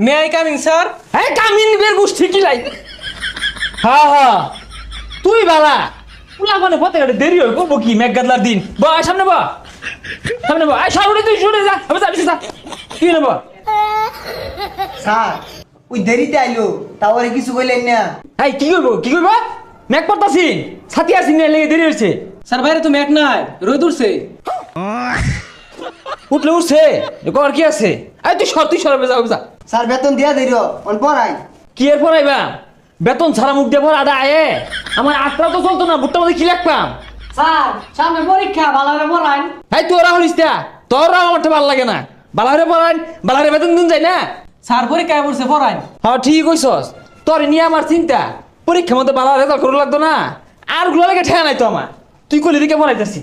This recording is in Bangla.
May I coming sir? হ্যাঁ কামিন বের গোষ্ঠী কি লাই হ্যাঁ হ্যাঁ তুই বালা পুলা মানে পথে ঘাটে দেরি হয় করবো কি মেঘ গাদলার দিন বা সামনে বা সামনে বা সামনে তুই শুনে যা আমি যাবি যা কি নেব স্যার ওই দেরিতে আইলো তাওরে কিছু কইলেন না। এই কি করবো মেঘ পড়তাছি ছাতি আসি না লেগে দেরি হয়েছে স্যার বাইরে তো ম্যাক নাই, রোদ উঠছে। উঠলে উঠছে কর কি আছে এই তুই সরবে যাও যা স্যার বেতন দিয়া দেরি অন পড়াই। কি এর পড়াইবা বেতন ছাড়া মুখ দিয়ে পড়া আদা আয়ে আমার আটটা তো চলতো না বুটটা মধ্যে কি লাগতাম স্যার সামনে পরীক্ষা ভালো করে পড়ান। এই তোরা হলিস তোরা আমার ভালো লাগে না বালাহরে পড়ান বালাহরে বেতন দিন যায় না স্যার পরীক্ষায় পড়ছে পড়াই। হ্যাঁ ঠিক কইছস তোর নিয়ে আমার চিন্তা পরীক্ষার মধ্যে বালাহরে রেজাল্ট করে লাগতো না আর গুলো লাগে ঠেয়া নাই তো আমার তুই কলি দিকে পড়াইতেছি